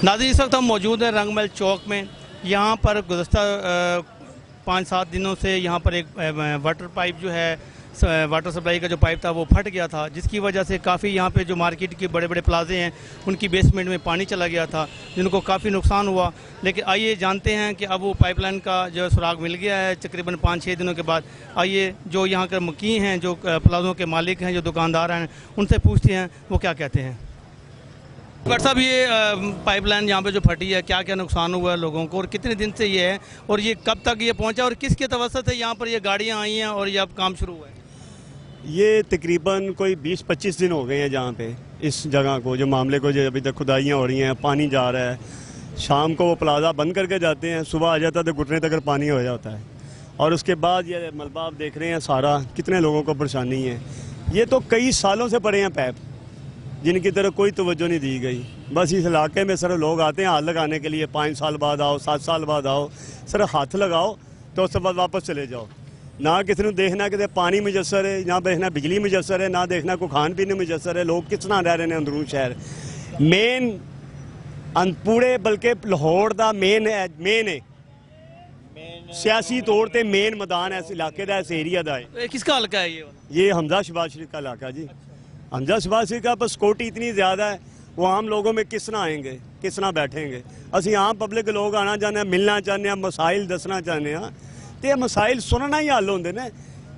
नाज़रीन, इस वक्त हम मौजूद हैं रंगमहल चौक में। यहाँ पर गुज़श्ता 5-7 दिनों से यहाँ पर एक वाटर पाइप जो है, वाटर सप्लाई का जो पाइप था वो फट गया था, जिसकी वजह से काफ़ी यहाँ पे जो मार्केट के बड़े बड़े प्लाजे हैं उनकी बेसमेंट में पानी चला गया था, जिनको काफ़ी नुकसान हुआ। लेकिन आइए जानते हैं कि अब वो पाइपलाइन का जो सुराग मिल गया है तकरीबन 5-6 दिनों के बाद। आइए जो यहाँ के मुकीम हैं, जो प्लाजों के मालिक हैं, जो दुकानदार हैं, उनसे पूछते हैं वो क्या कहते हैं। डॉक्टर साहब, ये पाइपलाइन यहाँ पे जो फटी है, क्या क्या नुकसान हुआ है लोगों को और कितने दिन से ये है और ये कब तक ये पहुँचा और किसके तवज्जुह से यहाँ पर ये गाड़ियाँ आई हैं और ये अब काम शुरू हुआ है? ये तकरीबन कोई 20-25 दिन हो गए हैं जहाँ पे इस जगह को, जो मामले को, जो अभी तक खुदाइयाँ हो रही हैं, पानी जा रहा है। शाम को वो प्लाजा बंद करके जाते हैं, सुबह आ जाता है तो घुटने तक पानी हो जाता है। और उसके बाद ये मलबा आप देख रहे हैं सारा, कितने लोगों को परेशानी है। ये तो कई सालों से पड़े हैं पैप, जिनकी तरफ कोई तवज्जो नहीं दी गई। बस इस इलाके में सिर्फ लोग आते हैं हाथ लगाने के लिए, 5 साल बाद आओ, 7 साल बाद आओ, सिर्फ हाथ लगाओ तो उसके बाद वापस चले जाओ। ना किसी ने देखना कि पानी मुयसर है, ना देखना बिजली मुयसर है, ना देखना कोई खान पीने मुयसर है। लोग किस तरह रह रहे हैं अंदरून शहर मेन पूरे, बल्कि लाहौर का मेन है सियासी तौर पर मेन मैदान है इस इलाके का, इस एरिया का है। किसका हल्का है ये हमजा शहबाज शरीफ का इलाका जी। हमजा शहबाज शरीफ का बस सिक्योरिटी इतनी ज़्यादा है, वो आम लोगों में किस तरह आएंगे, किस तरह बैठेंगे। असी आम पब्लिक लोग आना चाहते हैं, मिलना चाहते हैं, मसाइल दसना चाहते हैं, तो ये मसाइल सुनना ही हल होंगे ने।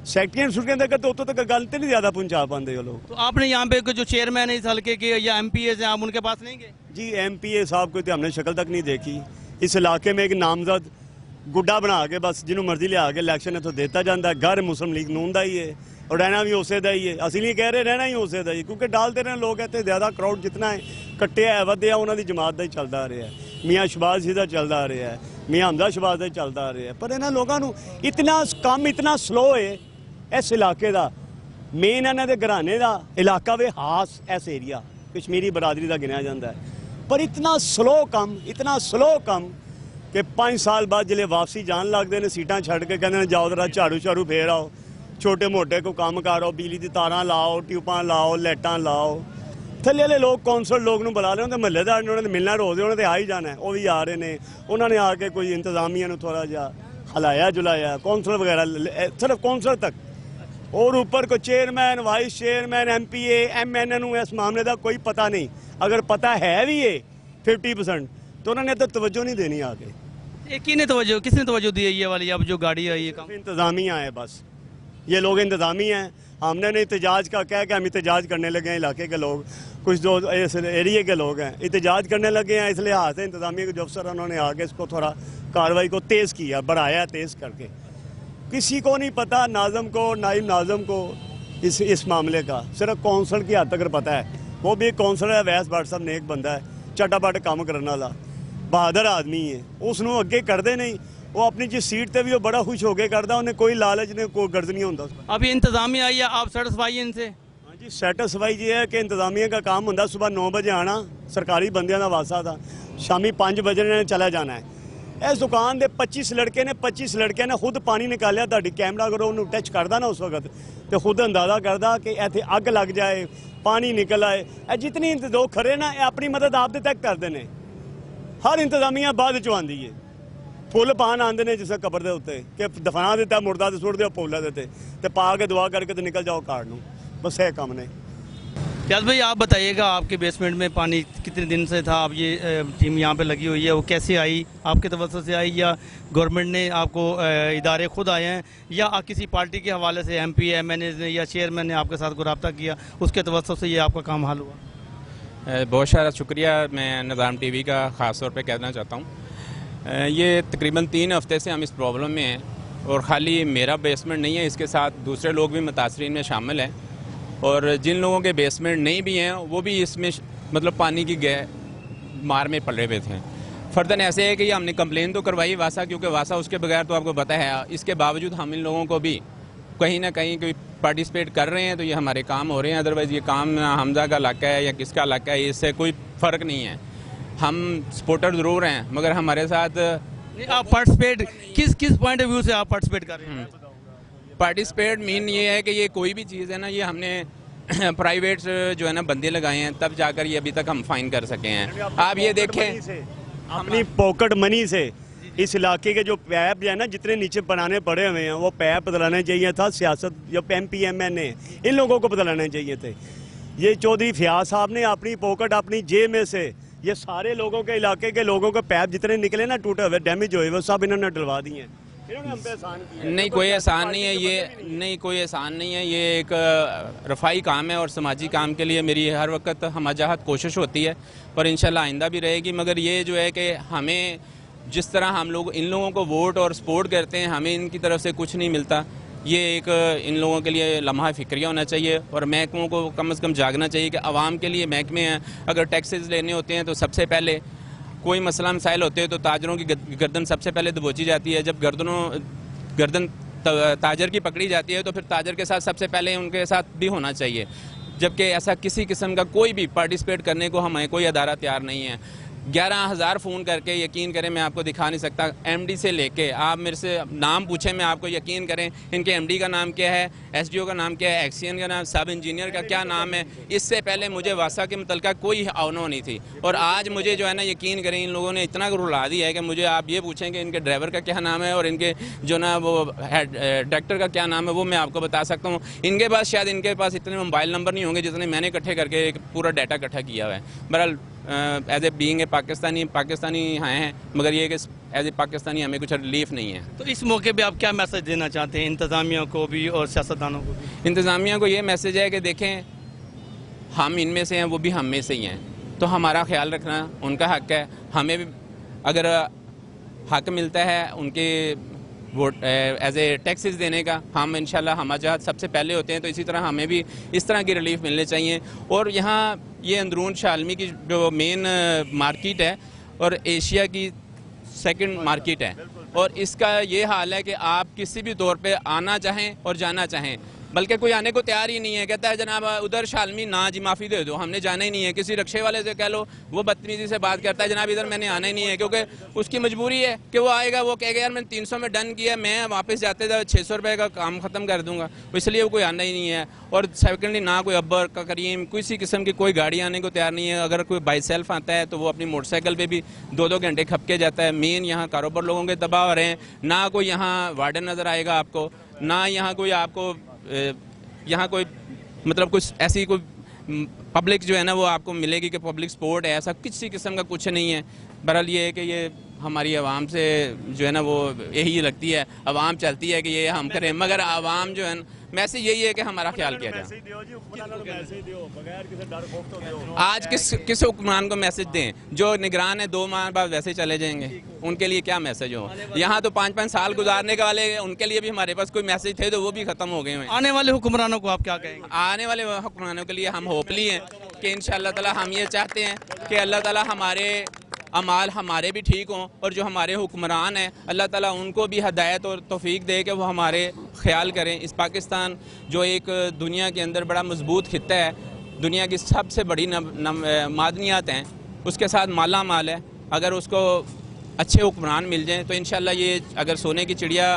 सैकटरियां सुटकियां तक तो उतों तक गल तो नहीं ज़्यादा पहुँचा पाते वो लोग। तो आपने यहाँ पे जो चेयरमैन है इस हल्के के या MPA हैं, आप उनके पास नहीं गए? जी, MPA साहब को तो हमने शक्ल तक नहीं देखी। इस इलाके में एक नामजद गुड्डा बना के बस जिन्हों मर्जी लिया के इलैक्शन तो देता जाता है। घर मुस्लिम लीग नून का ही है और रहना भी उसे का ही है। असं नहीं कह रहे रहना ही उसे का ही, क्योंकि डालते रहे लोग इतने ज़्यादा क्राउड जितना है कट्टिया है वधिया उन्होंने जमात का ही चलता आ रहा है। मियाँ शहबाज जी का चलता आ रहा है, मियाँ हमजा शहबाज का चलता आ रहा है। पर इन्होंने लोगों को इतना काम इतना स्लो है इस इलाके का। मेन इन्हों के घराने का इलाका वे हास इस एरिया कश्मीरी बरादरी का गिनिया जाता है। पर इतना स्लो कम कि 5 साल बाद जिले वापसी जान लगते हैं, सीटां छड़ के कहते हैं जाओ जरा झाड़ू फेर आओ, छोटे मोटे को काम करो, बिजली की तारां लाओ, ट्यूबां लाओ, लाइटां लाओ। थल्ले वाले लोग कौंसल लोग बुला रहे होंगे, महल्लेदार ने उन्होंने मिलना रोज़, उन्होंने आ ही जाना है, वो भी आ रहे हैं। उन्होंने आके कोई इंतजामिया थोड़ा जहा हलाया जुलाया, कौंसल वगैरह सिर्फ कौंसल तक, और ऊपर को chairman, vice chairman, MPA, MNN इस मामले का कोई पता नहीं। अगर पता है भी है 50% तो उन्होंने तो तवज्जो नहीं देनी आगे। किसने तवज्जो दी है ये वाली अब जो गाड़ी आई है? इंतजामिया है, बस ये लोग इंतजामी हैं। हमने नहीं एहतजाज का कह के हम एहतजाज करने लगे हैं। इलाके के लोग, कुछ जो इस एरिए के लोग हैं एहतजाज करने लगे हैं, इस लिहाज से इंतजामिया के जो अफसर उन्होंने आके इसको थोड़ा कार्रवाई को तेज़ किया, बढ़ाया तेज़ करके। किसी को नहीं पता, नाज़म को, नाइब नाज़म को इस मामले का सिर्फ कौंसल की हद तक पता है। वो भी कौंसलर है, वैस भट्ट साहब नेक बंदा है, चटापट काम करने वाला बहादुर आदमी है। उसनों अगे करते नहीं, वो अपनी जिस सीट पर भी वो बड़ा खुश होकर करता, उन्हें कोई लालच नहीं, कोई गर्ज नहीं होता। अभी इंतजामिया आई है, आप सेटिस्फाई हैं इनसे? हाँ जी, सेटिस्फाई ये है कि इंतजामिया का काम होता सुबह 9 बजे आना, सरकारी बंदियां का वासा था, शामी 5 बजे इन्होंने चला जाना है। इस दुकान के 25 लड़के ने खुद पानी निकालिया। ताड़ी कैमरा अगर उन्होंने टच करता ना उस वक्त तो खुद अंदाजा करता कि इतने अग लग जाए, पानी निकल आए। जितनी लोग खरे ना अपनी मदद आप तक करते हैं। हर इंतजामिया बाद चो आती है, फुल पान आते हैं जिस कबर के उत्ते कि दफना दिता मुर्दा तो सुट दो फुल देते तो पा के दुआ करके तो निकल जाओ कार नूं। बस ये काम ने। याद भाई, आप बताइएगा आपके बेसमेंट में पानी कितने दिन से था? अब ये टीम यहाँ पे लगी हुई है, वो कैसे आई? आपके तवज्जो से आई या गवर्नमेंट ने आपको, इदारे खुद आए हैं या किसी पार्टी के हवाले से MPA, MNA ने या चेयरमैन ने आपके साथ कोई रब्ता किया, उसके तवज्जो से ये आपका काम हल हुआ? बहुत सारा शुक्रिया। मैं निज़ाम TV का ख़ास तौर पे कहना चाहता हूँ। ये तकरीबन 3 हफ्ते से हम इस प्रॉब्लम में हैं और ख़ाली मेरा बेसमेंट नहीं है, इसके साथ दूसरे लोग भी मुतासरीन में शामिल हैं। और जिन लोगों के बेसमेंट नहीं भी हैं वो भी इसमें मतलब पानी की मार में पड़े हुए थे। फ़र्दन ऐसे है कि हमने कंप्लेन तो करवाई वासा, क्योंकि वासा उसके बगैर तो आपको पता है। इसके बावजूद हम इन लोगों को भी कहीं ना कहीं कोई पार्टिसिपेट कर रहे हैं तो ये हमारे काम हो रहे हैं। अदरवाइज़ ये काम हमजा का इलाका है या किसका इलाका है, इससे कोई फ़र्क नहीं है। हम सपोर्टर ज़रूर हैं, मगर हमारे साथ आप पार्टिसिपेट किस पॉइंट ऑफ व्यू से आप पार्टिसिपेट कर रहे हैं? पार्टिसिपेट मीन ये है कि ये कोई भी चीज़ है ना, ये हमने प्राइवेट जो है ना बंदे लगाए हैं, तब जाकर ये अभी तक हम फाइन कर सके हैं। आप ये देखें, अपनी पॉकेट मनी से इस इलाके के जो पैप है ना, जितने नीचे बनाने पड़े हुए हैं, वो पैप बदलाने चाहिए था। सियासत जो MPMN इन लोगों को बदलाने चाहिए थे। ये चौधरी फयाज साहब ने अपनी पॉकेट, अपनी जेब में से ये सारे लोगों के इलाके के लोगों के पैप जितने निकले ना, टूटे हुए, डैमेज हुए, वो सब इन्होंने डलवा दिए हैं। इन्होंने हम पे एहसान किया। नहीं कोई एहसान नहीं है ये, नहीं कोई एहसान नहीं है, ये एक रफ़ाई काम है और समाजी काम के लिए मेरी हर वक्त हमजहत कोशिश होती है और इंशाल्लाह आइंदा भी रहेगी। मगर ये जो है कि हमें जिस तरह हम लोग इन लोगों को वोट और सपोर्ट करते हैं, हमें इनकी तरफ से कुछ नहीं मिलता। ये एक इन लोगों के लिए लम्हा फ़िक्रिया होना चाहिए और महकमों को कम से कम जागना चाहिए कि आवाम के लिए महकमे हैं। अगर टैक्सेस लेने होते हैं तो सबसे पहले कोई मसला मसाइल होते हैं तो ताजरों की गर्दन सबसे पहले दबोची जाती है। जब गर्दन ताजर की पकड़ी जाती है तो फिर ताजर के साथ सबसे पहले उनके साथ भी होना चाहिए। जबकि ऐसा किसी किस्म का कोई भी पार्टिसिपेट करने को हमें कोई अदारा तैयार नहीं है। 11,000 फ़ोन करके, यकीन करें मैं आपको दिखा नहीं सकता, MD से लेके आप मेरे से नाम पूछें, मैं आपको यकीन करें इनके MD का नाम क्या है, SDO का नाम क्या है, एक्सीएन का नाम, सब इंजीनियर का क्या नाम है। इससे पहले मुझे वासा के मुतल्लिक़ कोई अवनो नहीं थी और आज मुझे जो है ना, यकीन करें इन लोगों ने इतना रुला दिया है कि मुझे आप ये पूछें कि इनके ड्राइवर का क्या नाम है और इनके जो ना वो डायरेक्टर का क्या नाम है, वो मैं आपको बता सकता हूँ। इनके पास शायद इनके पास इतने मोबाइल नंबर नहीं होंगे जितने मैंने इकट्ठे करके एक पूरा डाटा इकट्ठा किया हुआ है। बहरहाल as a being a Pakistani हैं, मगर ये कि एज ए पाकिस्तानी हमें कुछ रिलीफ नहीं है। तो इस मौके पे आप क्या मैसेज देना चाहते हैं इंतज़ामिया को भी और सियासतदानों को भी? इंतज़ामिया को ये मैसेज है कि देखें, हम इनमें से हैं, वो भी हम में से ही हैं, तो हमारा ख्याल रखना उनका हक़ है। हमें भी अगर हक़ मिलता है उनके वोट एज ए टैक्सेस देने का, हम इंशाल्लाह हमारा सबसे पहले होते हैं, तो इसी तरह हमें भी इस तरह की रिलीफ मिलने चाहिए। और यहाँ ये अंदरून शालमी की जो मेन मार्केट है और एशिया की सेकंड मार्केट है और इसका ये हाल है कि आप किसी भी तौर पे आना चाहें और जाना चाहें, बल्कि कोई आने को तैयार ही नहीं है। कहता है जनाब उधर शालमी, ना जी माफ़ी दे दो, हमने जाना ही नहीं है। किसी रिक्शे वाले से कह लो, वो बदतमीजी से बात करता है, जनाब इधर मैंने आना ही नहीं है, क्योंकि उसकी मजबूरी है कि वो आएगा, वो कहेगा यार मैंने 300 में डन किया, मैं वापस जाते थे 600 रुपये का काम ख़त्म कर दूंगा, इसलिए वो कोई आना ही नहीं है। और सेकेंडली ना कोई अब्बर का करीम, किसी किस्म की कोई गाड़ी आने को तैयार नहीं है। अगर कोई बाई सेल्फ आता है तो वो अपनी मोटरसाइकिल पे भी 2-2 घंटे खपके जाता है। मेन यहाँ कारोबार लोगों के तबाह हो रहे हैं। ना कोई यहाँ वार्डन नज़र आएगा आपको, ना यहाँ कोई आपको यहाँ कोई मतलब कुछ ऐसी कोई पब्लिक जो है ना वो आपको मिलेगी कि पब्लिक सपोर्ट है, ऐसा किसी किस्म का कुछ नहीं है। बहरहाल ये है कि ये हमारी आवाम से जो है ना वो यही लगती है, आवाम चाहती है कि ये हम करें, मगर आवाम जो है ना मैसेज यही है कि हमारा ख्याल किया जाए। आज किस हुक्मरान को मैसेज दें? जो निगरान है 2 माह बाद वैसे चले जाएंगे, उनके लिए क्या मैसेज हो? यहाँ तो 5-5 साल गुजारने के वाले, उनके लिए भी हमारे पास कोई मैसेज थे तो वो भी ख़त्म हो गए हैं। आने वाले हुक्मरानों को आप क्या कहेंगे? आने वाले हुक्मरानों के लिए हम होपली हैं कि इंशाअल्लाह ताला हम ये चाहते हैं कि अल्लाह ताला हमारे अमाल हमारे भी ठीक हों और जो हमारे हुक्मरान हैं अल्लाह ताला उनको भी हदायत और तौफीक दे कि वो हमारे ख्याल करें। इस पाकिस्तान जो एक दुनिया के अंदर बड़ा मजबूत खित्ता है, दुनिया की सबसे बड़ी मादनियात हैं, उसके साथ माला माल है, अगर उसको अच्छे हुक्मरान मिल जाएँ तो इंशाअल्लाह ये अगर सोने की चिड़िया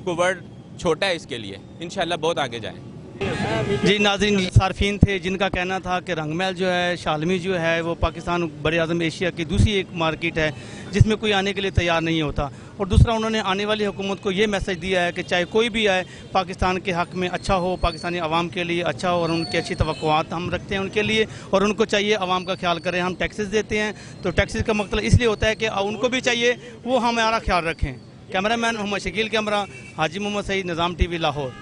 को वर्ड छोटा है इसके लिए, इंशाअल्लाह बहुत आगे जाए। जी नाज़रीन, सार्फिन थे जिनका कहना था कि रंगमहल जो है, शालमी जो है, वो पाकिस्तान बड़े आज़म एशिया की दूसरी एक मार्केट है जिसमें कोई आने के लिए तैयार नहीं होता। और दूसरा उन्होंने आने वाली हुकूमत को ये मैसेज दिया है कि चाहे कोई भी आए, पाकिस्तान के हक़ में अच्छा हो, पाकिस्तानी आवाम के लिए अच्छा हो और उनकी अच्छी तवक्कुआत हम रखते हैं उनके लिए, और उनको चाहिए आवाम का ख्याल करें। हम टैक्सेस देते हैं तो टैक्सेस का मतलब इसलिए होता है कि उनको भी चाहिए वो हमारा ख्याल रखें। कैमरामैन मोहम्मद शकील, कैमरा हाजी मोहम्मद सईद, निज़ाम TV लाहौर।